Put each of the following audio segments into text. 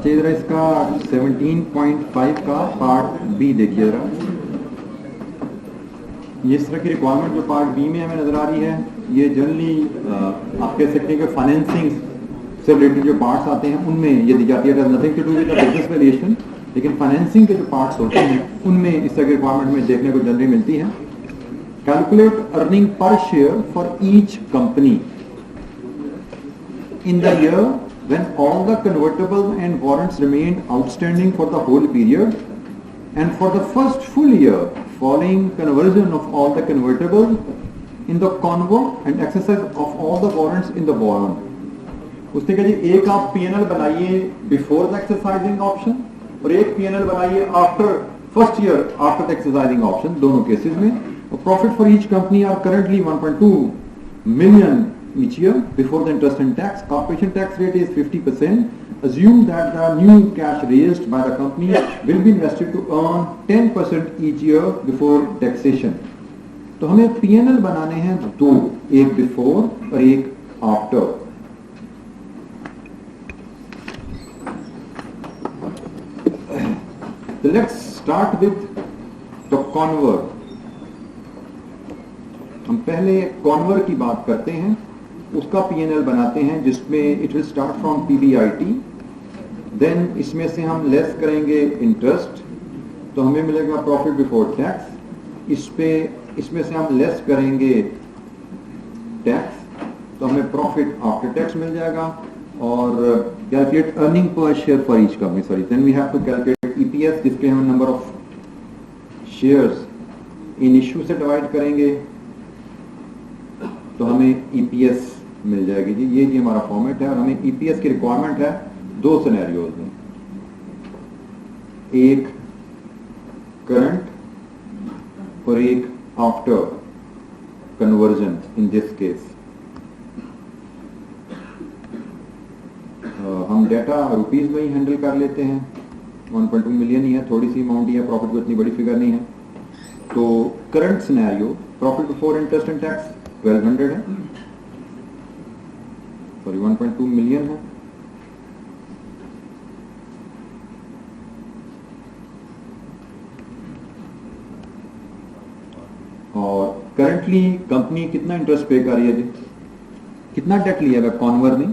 अच्छा इधर इसका 17.5 का पार्ट बी देखिए जरा। ये इस तरह की रिक्वायरमेंट जो पार्ट बी में हमें नजर आ रही है, ये जनरली आप कह सकते हैं कि फाइनेंसिंग से रिलेटेड जो पार्ट्स आते हैं उनमें ये दी जाती है। Nothing to do with business variation, लेकिन फाइनेंसिंग के जो पार्ट्स होते हैं उनमें इस तरह की रिक्वायरमेंट में देखने को जनरली मिलती है। Calculate earning per share for each company in the year when all the convertible and warrants remained outstanding for the whole period, and for the first full year following conversion of all the convertible in the convo and exercise of all the warrants in the bond. उसने कहा जी एक आप P&L बनाइए before the exercising option और एक P&L बनाइए after first year after the exercising option, दोनों cases में। और profit for each company are currently 1.2 million each year before the interest and tax. Corporation tax rate is 50%. Assume that the new cash raised by the company will be invested to earn 10% each year before taxation. तो हमें P&L बनाने हैं दो, एक before और एक after. So let's start with the convert. हम पहले कॉन्वर की बात करते हैं, उसका P&L बनाते हैं जिसमें it will start from PBIT, then इसमें से हम लेस करेंगे इंटरेस्ट तो हमें मिलेगा प्रॉफिट बिफोर टैक्स, इसमें से हम लेस करेंगे टैक्स तो हमें प्रॉफिट आफ्टर टैक्स मिल जाएगा। और calculate earning per share for each company, sorry then we have to calculate EPS जिसके हम number of shares in issue से डिवाइड करेंगे तो हमें EPS मिल जाएगी जी। ये हमारा फॉर्मेट है और हमें EPS की रिक्वायरमेंट है दो सिनेरियोज में, एक करंट और एक after conversion. In this case हम डेटा रुपीज में ही हैंडल कर लेते हैं, 1.2 मिलियन ही है, थोड़ी सी अमाउंट ही है, प्रॉफिट को इतनी बड़ी फिगर नहीं है। तो current scenario profit before interest and tax 1200 है, सॉरी 1.2 मिलियन है। और करंटली कंपनी कितना इंटरेस्ट पे कर रही है जी, कितना डेट लिया है कॉन्वर ने,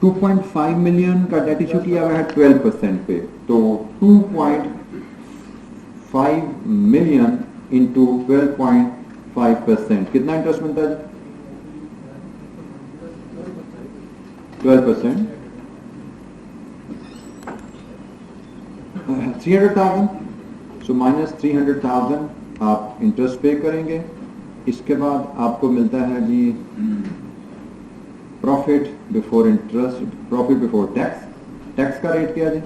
2.5 मिलियन का डेट इशू किया हुआ है 12% पे, तो 2.5 मिलियन इंटू 12.5% कितना इंटरेस्ट मिलता है जी, 12%, 300,000, सो माइनस 300,000 आप इंटरेस्ट पे करेंगे। इसके बाद आपको मिलता है जी profit before interest, profit before tax. Tax का रेट क्या है जी,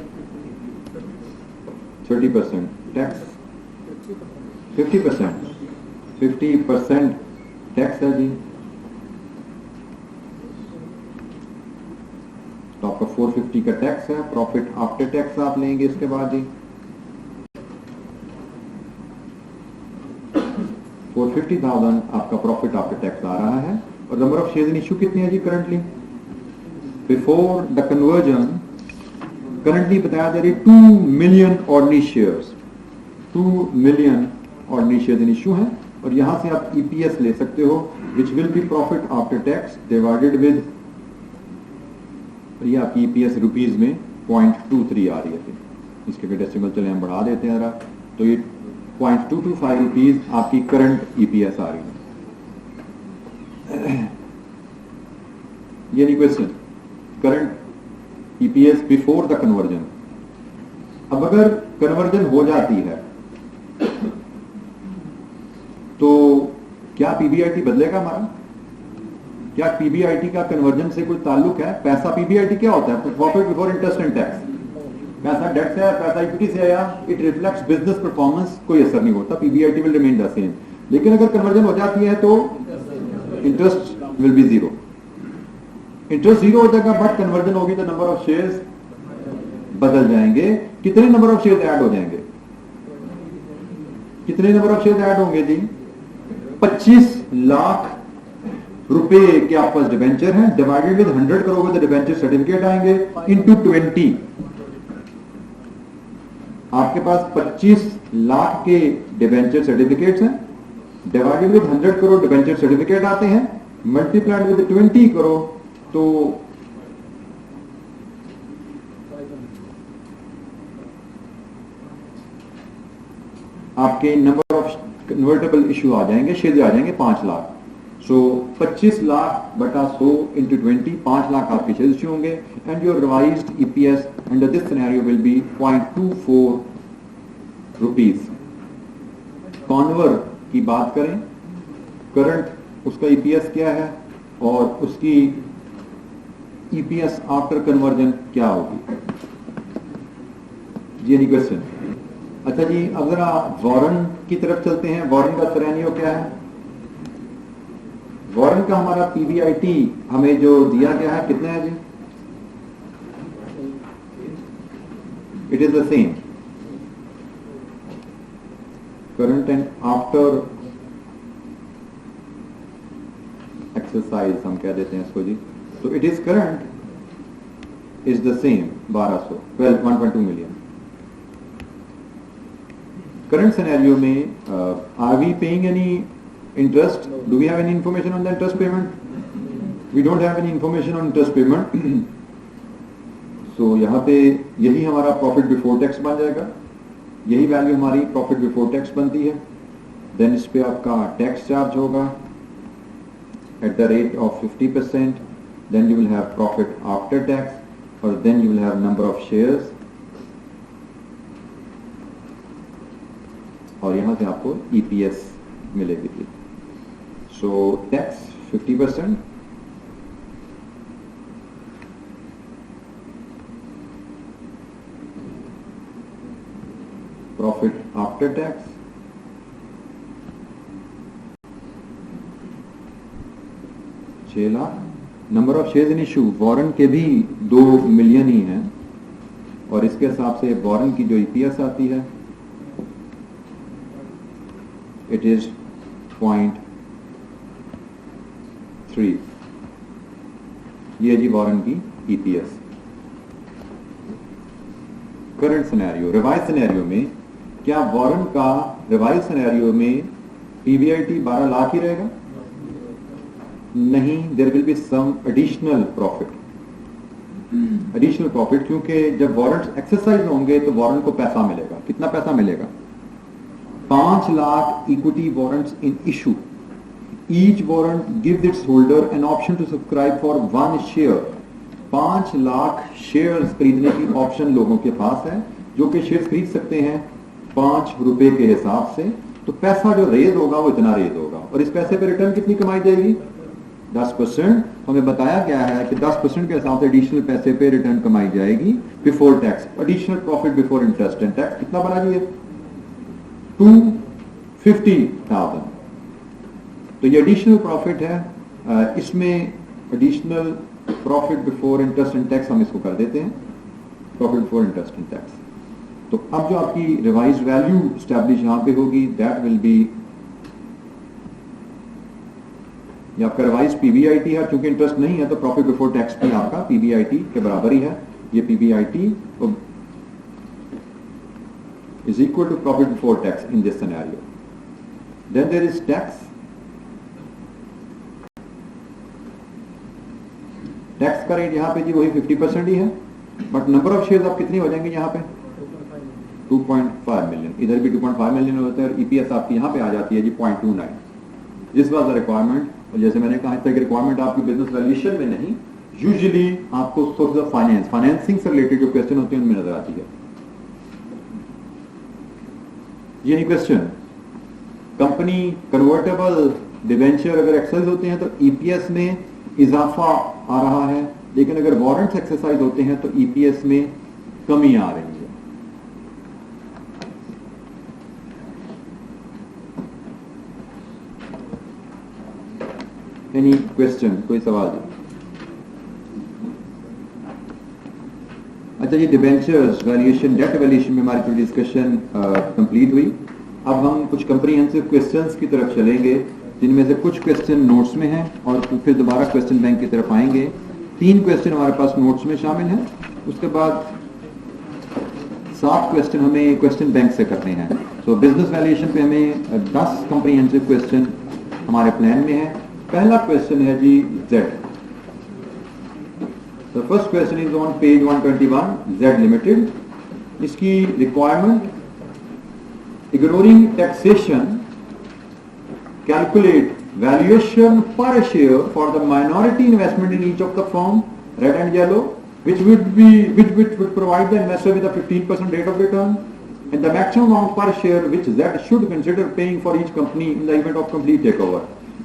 30%, टैक्स 50% टैक्स है जी। तो आपका 450 का टैक्स है, प्रॉफिट आफ्टर टैक्स आप लेंगे इसके बाद जी 450,000 आपका प्रॉफिट आफ्टर टैक्स आ रहा है। और number of shares in issue कितनी है जी currently, before the conversion currently बताया जा रही 2 million ordinary shares, 2 million ordinary shares in issue हैं। और यहां से आप EPS ले सकते हो which will be profit after tax divided with, ये आपकी EPS रुपीज में 0.23 आ रही है, इसके डेसिमल चले हम बढ़ा देते हैं जरा, तो ये 0.225 रुपीज आपकी करंट EPS आ रही है। ये नहीं question, current EPS before the conversion. अब अगर कन्वर्जन हो जाती है तो क्या PBIT बदलेगा हमारा, क्या PBIT का कन्वर्जन से कोई ताल्लुक है? पैसा PBIT क्या होता है, profit before interest and tax. पैसा डेट से है, पैसा इक्विटी से आया, इट रिफ्लेक्ट्स बिजनेस परफॉर्मेंस, कोई असर नहीं होता, PBIT will remain the same. लेकिन अगर कन्वर्जन हो जाती है तो interest will be zero, interest zero हो जाएगा, बट कन्वर्जन होगी तो नंबर ऑफ शेयर्स बदल जाएंगे। कितने नंबर ऑफ शेयर्स ऐड हो जाएंगे, कितने नंबर ऑफ शेयर्स ऐड होंगे जी, 25 लाख रुपए के आपके पास डिबेंचर हैं, डिवाइडेड विद 100 करोगे तो डिबेंचर सर्टिफिकेट आएंगे इनटू 20। आपके पास 25 लाख के डिबेंचर सर्टिफिकेट्स हैं, divided with 100 crore debenture certificate आते हैं, मल्टीप्लाइड विद 20 करो तो आपके नंबर ऑफ कन्वर्टेबल इशू आ जाएंगे, शेयर आ जाएंगे 5 लाख। सो 25 लाख बटा 100 इंटू 20, 5 लाख आपके शेयर इशू होंगे and your revised EPS under this scenario will be 0.24 rupees. कॉन्वर की बात करें, करंट उसका ईपीएस क्या है और उसकी ईपीएस आफ्टर कन्वर्जन क्या होगी? जी एनी क्वेश्चन? अच्छा जी, अब जरा वॉरन की तरफ चलते हैं। वॉरन का सिनेरियो क्या है? वॉरन का हमारा पीबीआईटी हमें जो दिया गया है कितना है जी? It is the same current and after exercise हम कह देते हैं इसको जी। तो it is current is the same 1.2 million. Current scenario में are we paying any interest? Do we have any information on the interest payment? We don't have any information on interest payment. So यहाँ पे यही हमारा profit before tax बन जाएगा, यही value हमारी profit before tax बनती है। देन इस पे आपका टैक्स चार्ज होगा at the rate of 50%, then you will have profit after tax और then you will have number of shares और यहाँ से आपको ईपीएस मिलेगी। So tax 50%, profit after tax, $6 lakh. Number of shares in issue, Warren के भी 2 million ही हैं और इसके हिसाब से वॉरन की जो ईपीएस आती है इट इज 0.3। ये जी वॉरन की EPS. Current scenario, revise scenario में क्या वॉरन का रिवाइज सिनेरियो में पीबीआईटी 12 लाख ही रहेगा? नहीं, there will be some additional profit. Additional profit क्योंकि जब वारंट्स एक्सरसाइज होंगे तो वारंट को पैसा मिलेगा। कितना पैसा मिलेगा? 5 lakh equity warrants in issue. Each warrant gives its holder an option to subscribe for 1 share. 5 lakh shares खरीदने की ऑप्शन लोगों के पास है जो कि शेयर्स खरीद सकते हैं 5 रुपए के हिसाब से। तो पैसा जो रेज होगा वो इतना रेज होगा और इस पैसे पे रिटर्न कितनी कमाई जाएगी? 10%। हमें बताया गया है कि 10% के हिसाब से एडिशनल पैसे पे रिटर्न कमाई जाएगी before tax. Additional profit before interest and tax कितना बना जी? 250,000। तो ये एडिशनल प्रॉफिट है। इसमें additional profit before interest and tax हम इसको कर देते हैं profit before interest and tax. तो अब जो आपकी रिवाइज वैल्यू स्टैब्लिश यहां पे होगी दैट विल बी, ये आपका रिवाइज पीबीआईटी है। चूंकि इंटरेस्ट नहीं है तो प्रॉफिट बिफोर टैक्स भी आपका पीबीआईटी के बराबर ही है। ये PBIT is equal to profit before tax in this scenario. Then there is tax. Tax का रेट यहाँ पे जी वही 50% ही है, बट नंबर ऑफ शेयर्स आप कितनी हो जाएंगे यहाँ पे? 2.5 मिलियन। इधर भी 2.5 मिलियन होते हैं और ईपीएस आपकी यहाँ पे आ जाती है जी 0.29। This was the requirement. और जैसे मैंने कहा इस तरह की रिक्वायरमेंट आपकी बिजनेस वैल्यूएशन में नहीं, यूजुअली आपको सोर्स ऑफ फाइनेंस, फाइनेंसिंग से रिलेटेड जो क्वेश्चन होते हैं उनमें नजर आती है। ये नहीं क्वेश्चन, कंपनी कन्वर्टेबल डिवेंचर अगर एक्सरसाइज होते हैं तो ईपीएस में इजाफा आ रहा है, लेकिन अगर वारंट्स एक्सरसाइज होते हैं तो ईपीएस में कमी आ रही है। एनी क्वेश्चन, कोई सवाल? अच्छा, ये डिबेंचर्स वैल्यूएशन, डेट वैल्यूएशन में हमारी थोड़ी डिस्कशन कंप्लीट हुई। अब हम कुछ कंप्रीहेंसिव क्वेश्चंस की तरफ चलेंगे जिनमें से कुछ क्वेश्चन नोट्स में हैं और फिर दोबारा क्वेश्चन बैंक की तरफ आएंगे। 3 क्वेश्चन हमारे पास नोट्स में शामिल हैं, उसके बाद 7 क्वेश्चन हमें क्वेश्चन बैंक से करने हैं। तो बिजनेस वैल्यूएशन पे हमें 10 कॉम्प्रिहेंसिव क्वेश्चन हमारे प्लान में है। पहला क्वेश्चन है जी Z। The first question is on page 121, Z Limited. इसकी requirement, ignoring taxation, calculate valuation per share for the minority investment in each of the firm, red and yellow, which would provide the investor with a 15% rate of return, and the maximum amount per share which Z should consider paying for each company in the event of complete takeover.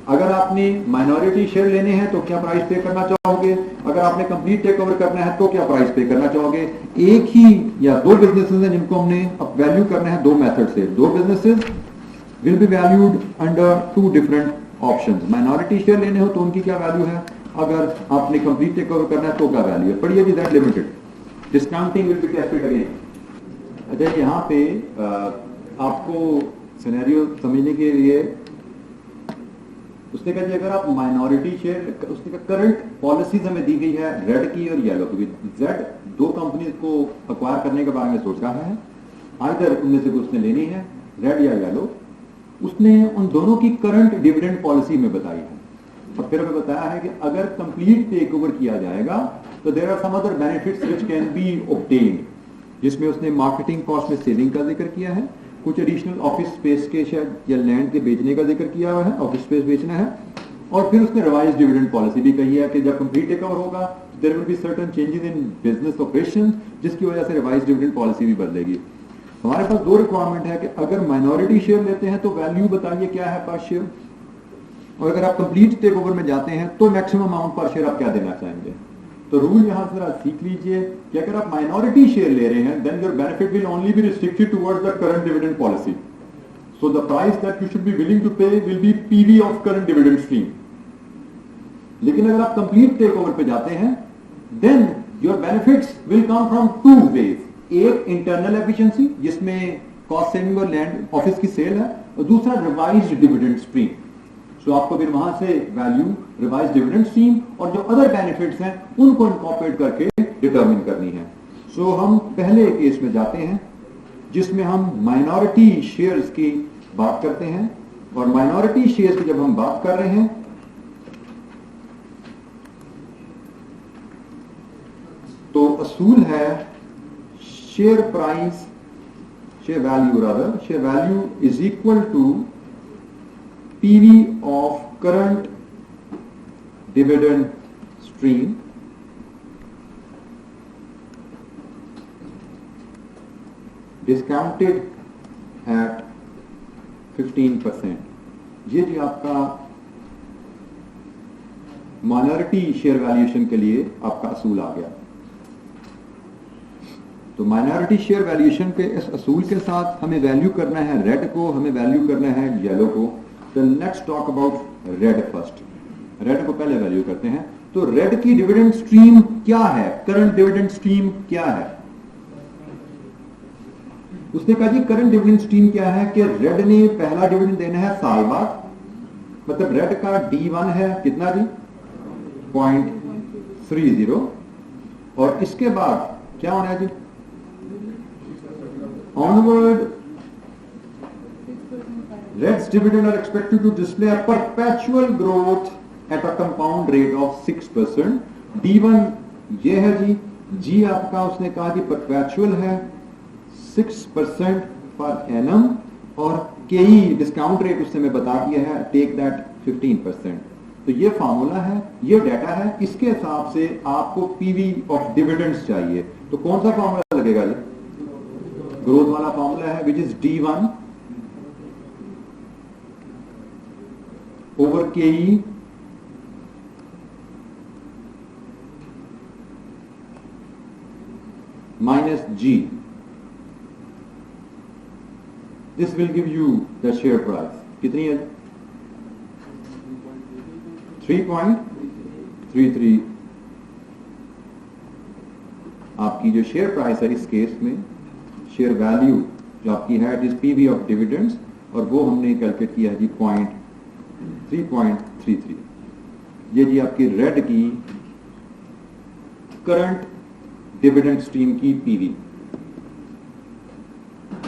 अगर आपने minority share लेने हैं तो क्या price पे करना चाहोगे, अगर आपने कंप्लीट टेक ओवर करना है तो क्या प्राइस पे करना चाहोगे। एक ही या 2 बिजनेसेस हैं जिनको हमने अब वैल्यू करना है 2 मेथड से। 2 businesses will be valued under 2 different options. Minority share लेने हो तो उनकी क्या वैल्यू है, अगर आपने कंप्लीट टेक ओवर करना है तो क्या वैल्यू है। पढ़िए जी, that limited discounting will be tested again. अच्छा, यहाँ पे आपको सिनेरियो समझने के लिए उसने कहा जी अगर आप माइनॉरिटी शेयर, उसने कहा करंट पॉलिसीज हमें दी गई है रेड की और येलो की। जेड 2 कंपनीज को अक्वायर करने के बारे में सोच रहा है, आइदर उनमें से उसने लेनी है रेड या येलो। उसने उन दोनों की करंट डिविडेंड पॉलिसी में बताई है और फिर हमें बताया है कि अगर कंप्लीट टेक ओवर किया जाएगा तो there are some other benefits which can be obtained, जिसमें उसने मार्केटिंग कॉस्ट में सेविंग का जिक्र किया है, कुछ एडिशनल ऑफिस स्पेस के शायद या लैंड के बेचने का जिक्र किया हुआ है, ऑफिस स्पेस बेचना है। और फिर उसने रिवाइज डिविडेंड पॉलिसी भी कही है कि जब कंप्लीट टेक ओवर होगा there will be certain changes in business operation, जिसकी वजह से रिवाइज डिविडेंड पॉलिसी भी बदलेगी। हमारे पास 2 रिक्वायरमेंट है कि अगर माइनॉरिटी शेयर लेते हैं तो वैल्यू बताइए क्या है पर शेयर, और अगर आप कंप्लीट टेक ओवर में जाते हैं तो मैक्सिमम अमाउंट पर शेयर आप क्या देना चाहेंगे। तो रूल यहां जरा सीख लीजिए कि अगर आप माइनॉरिटी शेयर ले रहे हैं then your benefit will only be restricted towards the current dividend policy. So the price that you should be willing to pay will be PV of current dividend stream. लेकिन अगर आप complete take over पे जाते हैं then your benefits will come from 2 ways. एक internal efficiency जिसमें cost saving और land office की सेल है, और दूसरा रिवाइज्ड डिविडेंड स्ट्रीम। सो आपको फिर वहां से वैल्यू रिवाइज डिविडेंड स्ट्रीम और जो अदर बेनिफिट्स हैं उनको इनकॉर्पोरेट करके डिटरमिन करनी है। सो हम पहले केस में जाते हैं जिसमें हम माइनॉरिटी शेयर्स की बात करते हैं, और माइनॉरिटी शेयर्स की जब हम बात कर रहे हैं तो असूल है share price, share value is equal to PV of current dividend stream discounted at 15%। ये जी आपका माइनॉरिटी शेयर वैल्यूएशन के लिए आपका असूल आ गया। तो माइनॉरिटी शेयर वैल्यूएशन के इस असूल के साथ हमें वैल्यू करना है रेड को, हमें वैल्यू करना है येलो को। तो let's talk about red first. Red को पहले वैल्यू करते हैं। तो रेड की डिविडेंड स्ट्रीम क्या है, करंट डिविडेंड स्ट्रीम क्या है। उसने कहा जी करंट डिविडेंड स्ट्रीम क्या है कि रेड ने पहला डिविडेंड देना है साल बाद, मतलब रेड का D1 है कितना जी 0.30, और इसके बाद क्या होना है जी onward Red's dividend are expected to display a perpetual growth at a compound rate of 6%. D1 ये है जी, G आपका उसने कहा जी perpetual है 6% per annum, और KE डिस्काउंट रेट उसने मैं बता दिया है, टेक दैट 15%। तो ये फार्मूला है, ये डाटा है, इसके हिसाब से आपको PV ऑफ डिविडेंड्स चाहिए। तो कौन सा फार्मूला लगेगा जी, ग्रोथ वाला फार्मूला है, which is D1 over KE minus G. This will give you the share price. कितनी है? 3.33 आपकी जो शेयर प्राइस है इस केस में, शेयर वैल्यू जो आपकी है it is PV of dividends, और वो हमने कैलकुलेट किया है जी 3.33। ये जी आपकी रेड की करंट डिविडेंड स्ट्रीम की पीवी।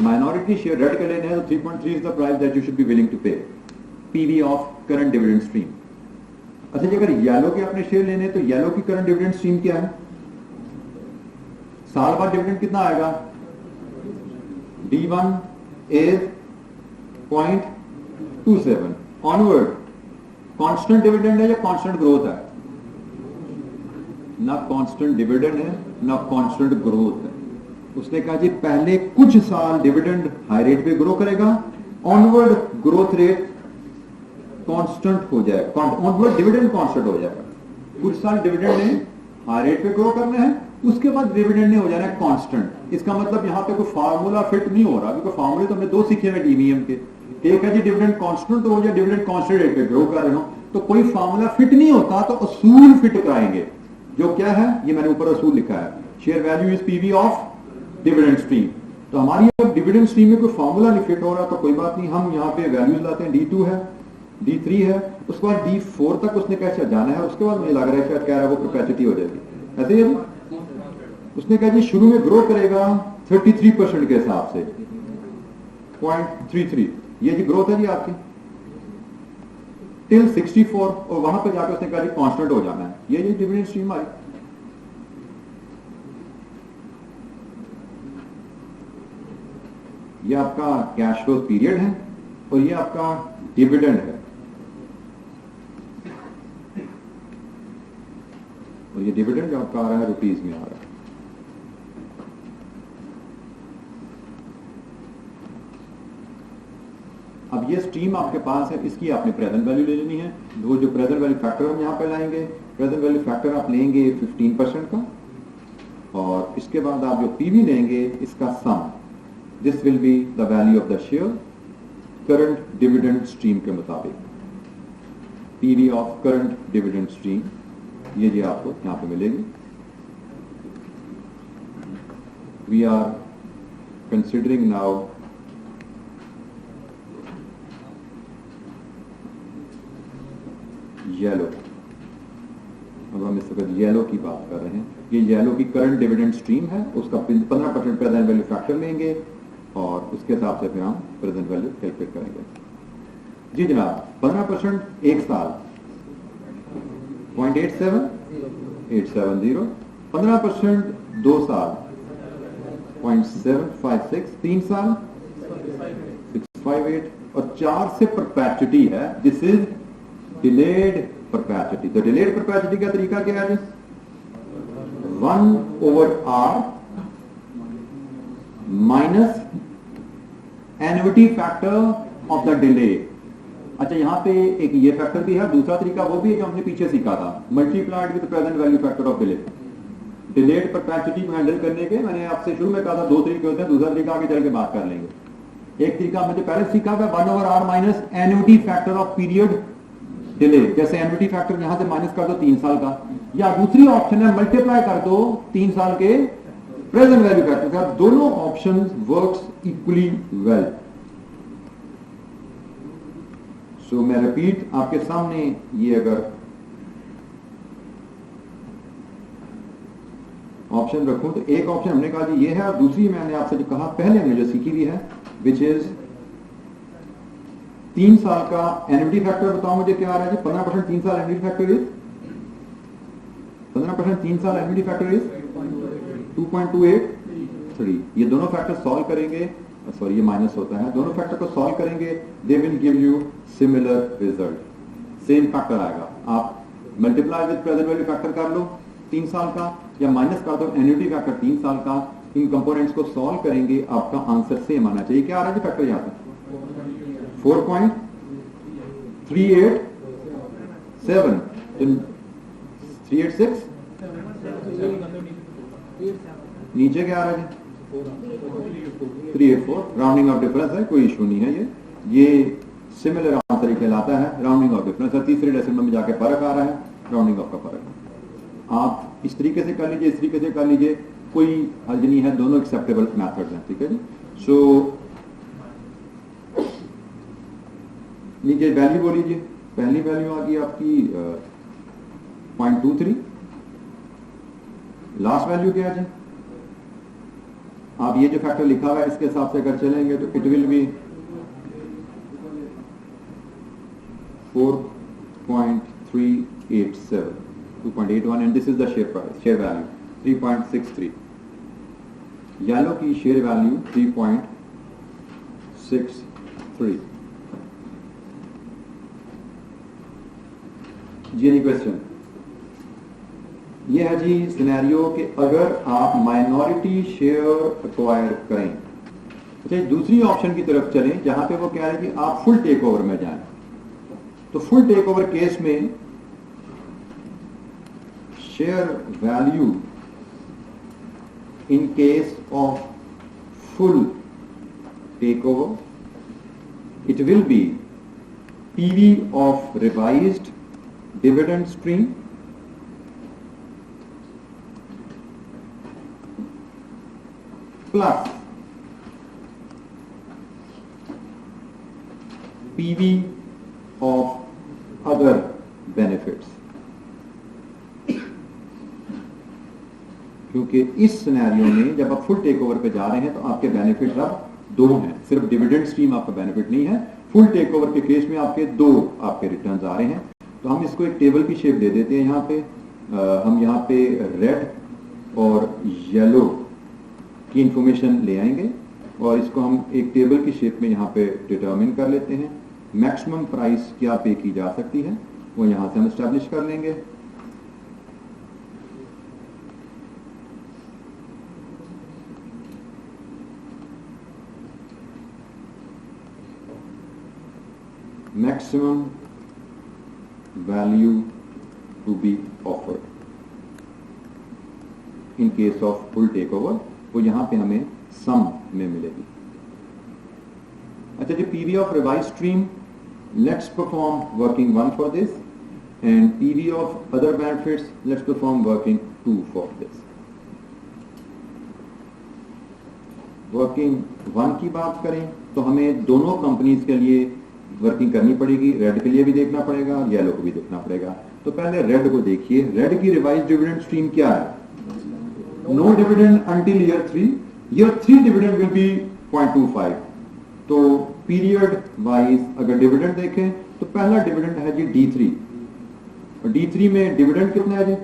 माइनॉरिटी शेयर रेड के लेने हैं तो 3.3 is the price that you should be willing to pay, PV of current dividend stream. अच्छा जी, अगर येलो के अपने शेयर लेने तो येलो की करंट डिविडेंड स्ट्रीम क्या है? साल बाद डिविडेंड कितना आएगा? D1 is 0.27 onward. Constant dividend है या कांस्टेंट ग्रोथ है? ना कांस्टेंट डिविडेंड है ना कांस्टेंट ग्रोथ है। उसने कहा जी पहले कुछ साल डिविडेंड हाई रेट पे ग्रो करेगा, ऑनवर्ड ग्रोथ रेट कांस्टेंट हो जाएगा, ऑनवर्ड डिविडेंड कांस्टेंट हो जाएगा। कुछ साल डिविडेंड ने हाई रेट पे ग्रो करने हैं, उसके बाद डिविडेंड ने हो जाना है कांस्टेंट। इसका मतलब यहां पे कोई फार्मूला फिट नहीं हो रहा, क्योंकि फार्मूले तो हमने दो सीखे हैं डीवीएम के। एक है जी डिविडेंड कांस्टेंट हो या डिविडेंड कांस्टेंट रेट पे ग्रो कर रहे हो, तो कोई फार्मूला फिट नहीं होता, तो असूल फिट कराएंगे। जो क्या है, ये मैंने ऊपर असूल लिखा है, share value is PV of dividend stream. तो हमारी अब डिविडेंड स्ट्रीम में कोई फार्मूला नहीं फिट हो रहा तो कोई बात नहीं, हम यहाँ पे वैल्यूज लाते हैं। D2 है, D3 है, उसके बाद D4 तक उसने कैसे जाना है, उसके बाद मुझे लग रहा है शायद कह रहा है वो कैपेसिटी हो जाएगी। ऐसे ही उसने कहा जी शुरू में ग्रो करेगा 33% के हिसाब से 0.33, ये जी ग्रोथ है जी आपकी टिल 64, और वहां पे जाकर उसने कहा जी कांस्टेंट हो जाना है। ये डिविडेंड स्ट्रीम आई। ये आपका कैश फ्लो पीरियड है और ये आपका डिविडेंड है, और ये डिविडेंड आपका आ रहा है रुपीज में आ रहा है। अब ये स्ट्रीम आपके पास है, इसकी आपने प्रेजेंट वैल्यू ले लेनी है। वो जो प्रेजेंट वैल्यू फैक्टर हम यहाँ पे लाएंगे, प्रेजेंट वैल्यू फैक्टर आप लेंगे 15% का, और इसके बाद आप जो पीवी लेंगे इसका sum, this will be the value of the share current dividend stream के मुताबिक। PV of current dividend stream ये जी आपको यहाँ पे मिलेगी। We are considering now yellow. अब हम इस वक्त येलो की बात कर रहे हैं। ये येलो की करंट डिविडेंड स्ट्रीम है, उसका 15% प्रेजेंट वैल्यू फैक्टर लेंगे और उसके हिसाब से फिर हम प्रेजेंट वैल्यू कैलकुलेट करेंगे। जी जनाब, 15% एक साल 0.870, 15% 2 साल 0.756, 3 साल 658, और 4 से परपेचुटी है। This is delayed perpetuity. तो डिलेड परपेचुटी का तरीका क्या है? 1/r minus annuity factor of the delay. अच्छा, यहां पे एक ये फैक्टर भी है, दूसरा तरीका वो भी है जो हमने पीछे सीखा था, multiplied with present value factor of delay. Delayed perpetuity को हैंडल करने के मैंने आपसे शुरू में कहा था 2 तरीके होते हैं, दूसरा तरीका आगे चल के बात कर लेंगे। एक तरीका हमने जो पहले सीखा था 1/r minus annuity factor of period delay. जैसे एन्युटी फैक्टर यहां से माइनस कर दो 3 साल का, या दूसरी ऑप्शन है मल्टीप्लाई कर दो 3 साल के प्रेजेंट वैल्यू फैक्टर का। दोनों ऑप्शन वर्क्स इक्वली वेल। सो मैं रिपीट आपके सामने, ये अगर ऑप्शन रखूं तो एक ऑप्शन हमने कहा जी ये है, और दूसरी मैंने आपसे जो कहा पहले हमने जो सीखी हुई है, विच इज 3 साल का एन्युटी फैक्टर। बताओ मुझे क्या आ रहा है जी? 15% 3 साल एन्युटी फैक्टर इज 15% 3 साल एन्युटी फैक्टर इज 2.283। ये दोनों फैक्टर सॉल्व करेंगे, सॉरी ये माइनस होता है, दोनों फैक्टर को सॉल्व करेंगे, they will give you similar result. Same factor आएगा। आप multiply with present value factor कर लो 3 साल का, या माइनस कर दो एन्युटी फैक्टर 3 साल का। इन कंपोनेंट्स को सॉल्व करेंगे, आपका आंसर सेम आना चाहिए। क्या आ रहा है फैक्टर यहाँ पे? 4.387, 386, नीचे क्या आ रहा है? 384। राउंडिंग ऑफ डिफरेंस है, कोई इशू नहीं है। ये सिमिलर आंसर ही कहलाता है, राउंडिंग ऑफ डिफरेंस है। तीसरे डेसिमल में जाके फर्क आ रहा है, राउंडिंग ऑफ का फर्क है। आप इस तरीके से कर लीजिए, इस तरीके से कर लीजिए, कोई हर्ज नहीं है, दोनों एक्सेप्टेबल मेथड्स हैं। ठीक है जी। सो नीचे वैल्यू बोल लीजिए पहली वैल्यू आ गई आपकी 0.23, लास्ट वैल्यू क्या है जी? आप ये जो फैक्टर लिखा हुआ है इसके हिसाब से अगर चलेंगे तो it will B 4.387, 2.81 and this is the share price, share value 3.63। Yellow की शेयर वैल्यू 3.63। जी एनी क्वेश्चन? ये है जी सिनेरियो कि अगर आप माइनॉरिटी शेयर एक्वायर करें। अच्छा, दूसरी ऑप्शन की तरफ चलें जहां पे वो कह रहे हैं कि आप फुल टेक ओवर में जाएं। तो फुल टेक ओवर केस में share value in case of full take over it will be PV of revised dividend stream plus PV of other benefits। क्योंकि इस सिनेरियो में जब आप फुल टेक ओवर पे जा रहे हैं तो आपके बेनिफिट्स अब दो हैं, सिर्फ डिविडेंड स्ट्रीम आपका बेनिफिट नहीं है। फुल टेक ओवर के केस में आपके दो आपके रिटर्न्स आ रहे हैं। तो हम इसको एक टेबल की शेप दे देते हैं। यहाँ पे हम यहाँ पे रेड और येलो की इंफॉर्मेशन ले आएंगे और इसको हम एक टेबल की शेप में यहाँ पे डिटरमिन कर लेते हैं। मैक्सिमम प्राइस क्या पे की जा सकती है वो यहाँ से हम एस्टैब्लिश कर लेंगे। Maximum value to be offered in case of full take over, वो यहां पे हमें सम में मिलेगी। अच्छा जी, PV of revise stream, let's perform working 1 for this and PV of other benefits, let's perform working 2 for this. Working 1 की बात करें तो हमें दोनों कंपनीज के लिए वर्किंग करनी पड़ेगी। रेड के लिए भी देखना पड़ेगा और येलो को भी देखना पड़ेगा। तो पहले रेड को देखिए। रेड की रिवाइज डिविडेंड स्ट्रीम क्या है? No dividend until year 3। Year 3 dividend will be 0.25। तो पीरियड वाइज अगर डिविडेंड देखें तो पहला डिविडेंड है जी D3 और D3 में डिविडेंड कितना है जी?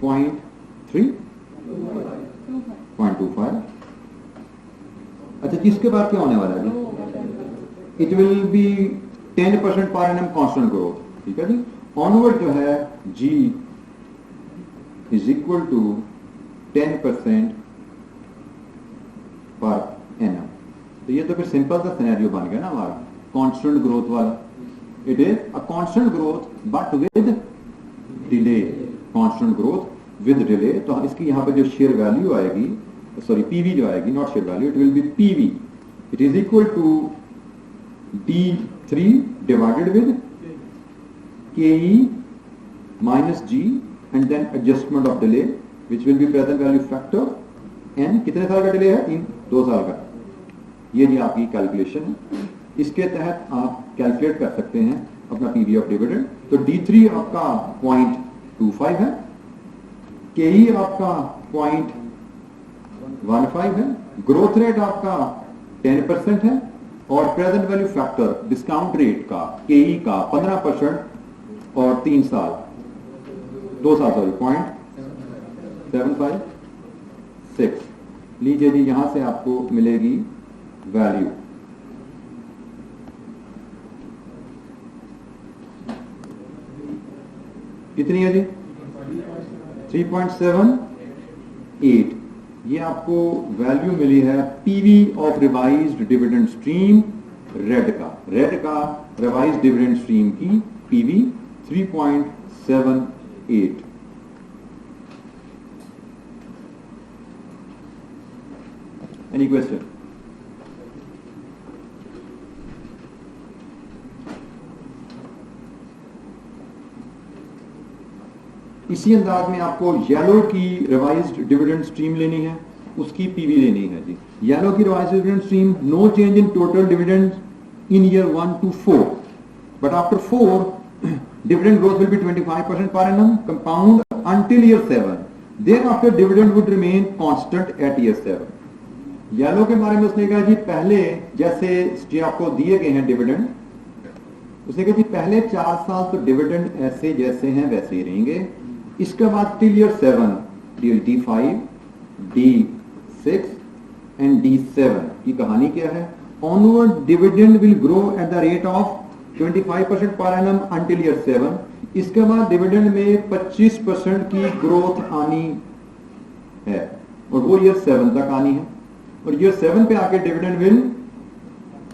0.25। अच्छा, जिसके बाद क्या होने वाला है जी? It will B 10% per annum constant growth. ठीक है जी। ऑनवर्ड जो है G is equal to 10% per annum. तो ये तो फिर सिंपल सा सिनेरियो बन गया ना हमारा कांस्टेंट ग्रोथ वाला। It is a constant growth but with delay. Constant growth with delay. तो इसकी यहां पर जो शेयर वैल्यू आएगी, सॉरी पीवी जो आएगी, not share value, it will be PV. It is equal to D3 divided with KE minus G and then adjustment of delay which will be present value factor n। कितने साल का delay है? 2 साल का। ये जी आपकी कैलकुलेशन है। इसके तहत आप कैलकुलेट कर सकते हैं अपना पीवी ऑफ डिविडेंड। तो D3 आपका 0.25 है, KE आपका 0.15 है, ग्रोथ रेट आपका 10% है और present value factor discount rate का KE का 15% और 2 साल 0.756। लीजिए जी, यहां से आपको मिलेगी वैल्यू। कितनी है जी? 3.78। ये आपको वैल्यू मिली है PV of revised dividend stream red का रिवाइज्ड डिविडेंड स्ट्रीम की पीवी 3.78। Any question? इसी अंदाज में आपको येलो की रिवाइज्ड डिविडेंड स्ट्रीम लेनी है, उसकी पीवी लेनी है जी। येलो की revised dividend stream, no change in total dividend in year 1 to 4। But after 4, dividend growth will be 25% per annum compound until year 7. Thereafter dividend would remain constant at year 7. Yellow के बारे में उसने कहा जी पहले जैसे जो आपको दिए गए हैं डिविडेंड, उसने कहा जी पहले 4 साल तो डिविडेंड ऐसे जैसे हैं वैसे ही रहेंगे, इसके बाद till year 7 till D5, D6 and D7 की कहानी क्या है? Onward dividend will grow at the rate of 25% per annum until year 7. इसके बाद डिविडेंड में 25% की ग्रोथ आनी है और वो ईयर 7 तक आनी है, और ईयर 7 पे आके डिविडेंड विल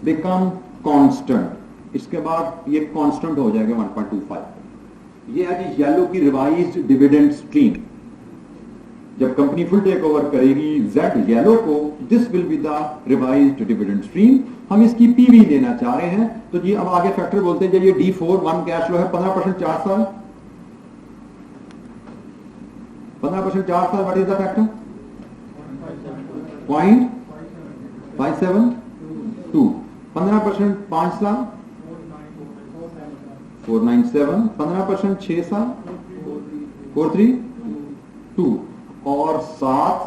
बिकम कांस्टेंट. इसके बाद ये कांस्टेंट हो जाएगा 1.25. ये है जी येलो की रिवाइज्ड डिविडेंड स्ट्रीम. जब कंपनी फुल टेक ओवर करेगी जेड येलो को, this will be the revised dividend stream. हम इसकी पीवी लेना चाह रहे हैं, तो जी अब आगे फैक्टर बोलते हैं. ये D4 1 कैश फ्लो है 15% 4 साल, 15% 4 साल. What is the factor? 0.572. 15% 5 साल 497. 15% 6 साल 432. और 7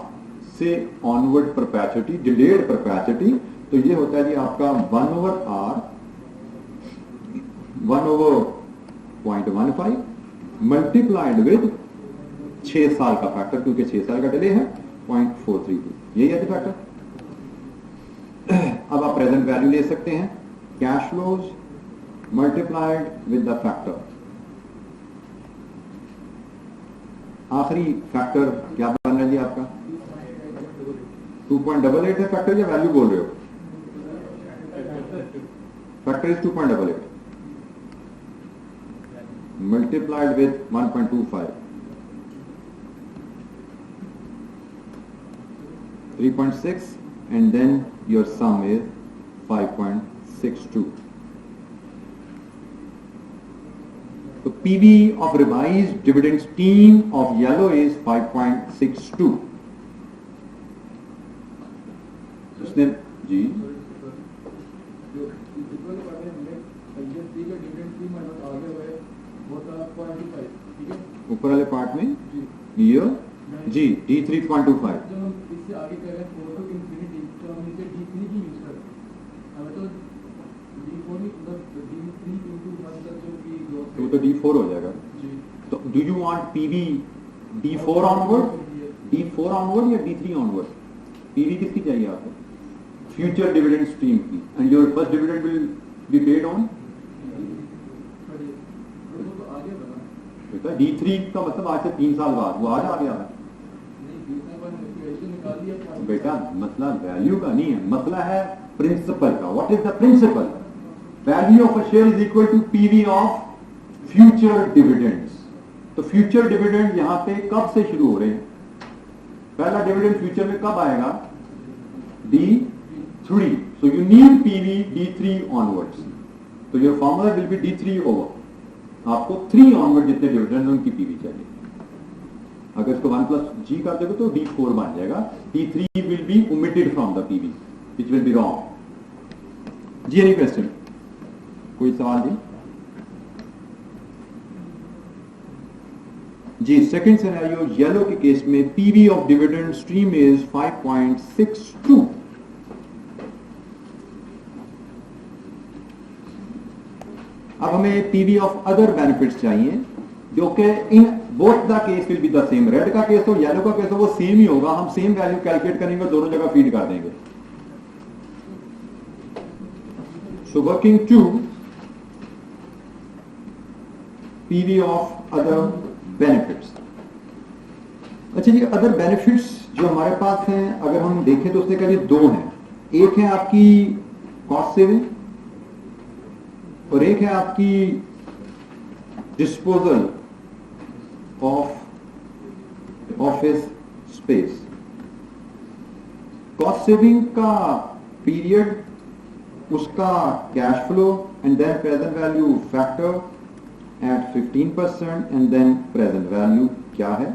से ऑनवर्ड परपेचुइटी, डिलेड परपेचुइटी, तो ये होता है जी आपका 1/r 1/0.15 मल्टीप्लाइड विद 6 साल का फैक्टर, क्योंकि 6 साल का डिले है 0.432. यही है फैक्टर. अब आप प्रेजेंट वैल्यू ले सकते हैं, cash flows multiplied with the factor. आखिरी फैक्टर क्या बन रहा है जी आपका? 2.88 है फैक्टर, या वैल्यू बोल रहे हो? Factor is 2.88 multiplied with 1.25 3.6 and then your sum is 5.62. So PV of revised dividend scheme of yellow is 5.62. उसने जी ऊपर वाले पार्ट में ईयर जी D3.25. इससे आगे कह रहे हैं 4 to infinity, तो हम इसे D3 की यूज करते हैं. हमें तो D4 में D3 into 1 तक जो की ग्रोथ तो D4 हो जाएगा. तो do you want PV D4 onward, D4 onward या D3 ऑनवर्ड? PV किसकी चाहिए आपको? फ्यूचर डिविडेंड स्ट्रीम की. And your first dividend will be paid on D3 का मतलब आज से 3 साल बाद, वो आज आ गया है बेटा. मसला वैल्यू का नहीं है, मसला है प्रिंसिपल का. What is the principle? Value of a share is equal to PV of future dividends. तो फ्यूचर डिविडेंड यहां पे कब से शुरू हो रहे हैं? पहला डिविडेंड फ्यूचर में कब आएगा? D3. So you need PV D3 onwards. तो your formula will be D3 over. आपको 3 ऑनवर्ड जितने डिविडेंड उनकी पीवी चाहिए. अगर इसको 1+G कर दोगे तो D4 बन जाएगा. D3 will be omitted from the PV, which will be wrong. जी एनी क्वेश्चन? कोई सवाल जी? जी सेकंड सिनेरियो येलो के केस में PV of dividend stream is 5.62. अब हमें पीवी ऑफ अदर बेनिफिट्स चाहिए, जो कि in both the case will be the same. Red का केस हो येलो का केस हो वो सेम ही होगा. हम सेम वैल्यू कैलकुलेट करेंगे और दोनों जगह फीड कर देंगे. So working to PV of other benefits. अच्छा जी, अदर बेनिफिट्स जो हमारे पास हैं अगर हम देखें तो उसने कहा जी 2 हैं. एक है आपकी कॉस्ट सेविंग और एक है आपकी disposal of office space. Cost saving का पीरियड, उसका cash flow and then present value factor at 15% and then present value क्या है?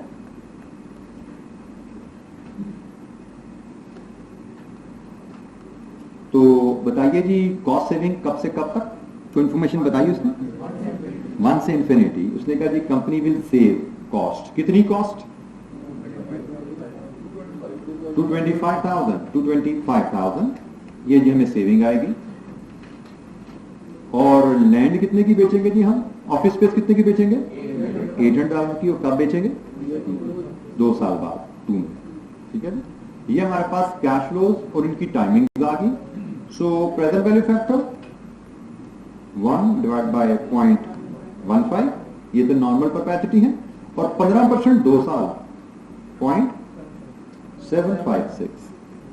तो बताइए जी कॉस्ट सेविंग कब से कब तक? तो इन्फॉर्मेशन बताई उसने 1 से इंफिनिटी। उसने कहा जी कंपनी विल सेव कॉस्ट, कितनी कॉस्ट 225,000 ये जी हमें सेविंग आएगी। और लैंड कितने की बेचेंगे जी हम, ऑफिस स्पेस कितने की बेचेंगे 800,000 की। और कब बेचेंगे 2 साल बाद 2 में, ठीक है। ये हमारे पास कैश फ्लोज और इनकी टाइमिंग आ गई। सो present value factor 1 divide by 0.15, ये तो नॉर्मल परपेचुटी है। और 15% 2 साल 0.756,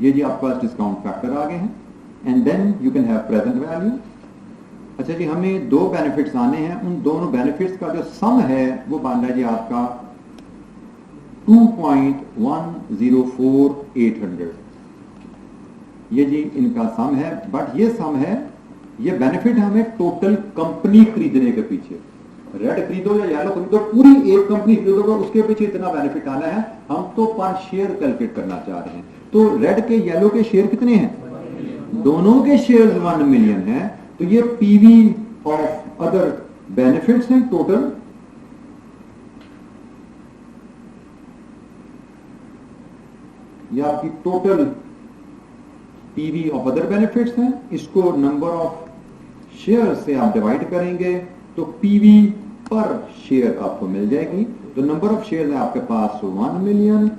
ये जी आपके पास डिस्काउंट फैक्टर आ गए हैं। And then you can have present value. अच्छा जी, हमें 2 बेनिफिट्स आने हैं, उन दोनों बेनिफिट्स का जो सम है वो बन रहा है जी आपका 2.104800। ये जी इनका सम है, बट ये सम है, ये बेनिफिट है हमें टोटल कंपनी खरीदने के पीछे। रेड खरीदो या येलो खरीदो, पूरी एक कंपनी खरीदोगे उसके पीछे इतना बेनिफिट आना है। हम तो पर शेयर कैलकुलेट करना चाह रहे हैं। तो रेड के येलो के शेयर कितने हैं, दोनों के शेयर 1 मिलियन है। तो ये पीवी ऑफ अदर बेनिफिट्स हैं टोटल। ये आपकी total PV of other benefits हैं। इसको नंबर ऑफ शेयर से आप डिवाइड करेंगे तो पीवी पर शेयर आपको मिल जाएगी। तो नंबर ऑफ शेयर है आपके पास 1 मिलियन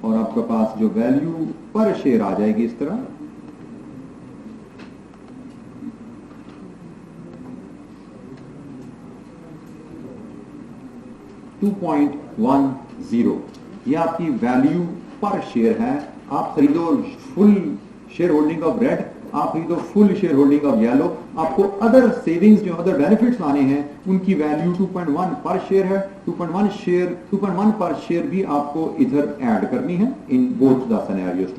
और आपके पास जो वैल्यू पर शेयर आ जाएगी इस तरह। $2.10, ये आपकी वैल्यू पर शेयर है। आप खरीदो full share holding of red, आप खरीदो full share holding of yellow, आपको अदर सेविंग्स जो अदर बेनिफिट्स आने हैं उनकी वैल्यू 2.1 पर शेयर है। 2.1 पर शेयर भी आपको इधर ऐड करनी है in both the scenarios.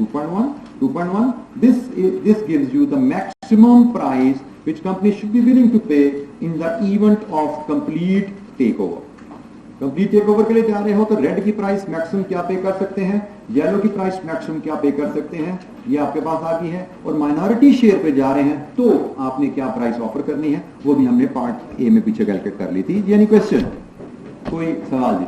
2.1 this gives you the maximum price which company should be willing to pay in the event of complete takeover। Complete take over के लिए जा रहे हो तो रेड की प्राइस मैक्सिमम क्या पे कर सकते हैं, येलो की प्राइस मैक्सिमम क्या पे कर सकते हैं, ये आपके पास आ गई है। और माइनॉरिटी शेयर पे जा रहे हैं तो आपने क्या प्राइस ऑफर करनी है वो भी हमने पार्ट ए में पीछे कैलकुलेट कर ली थी। यानी क्वेश्चन कोई सवाल जी?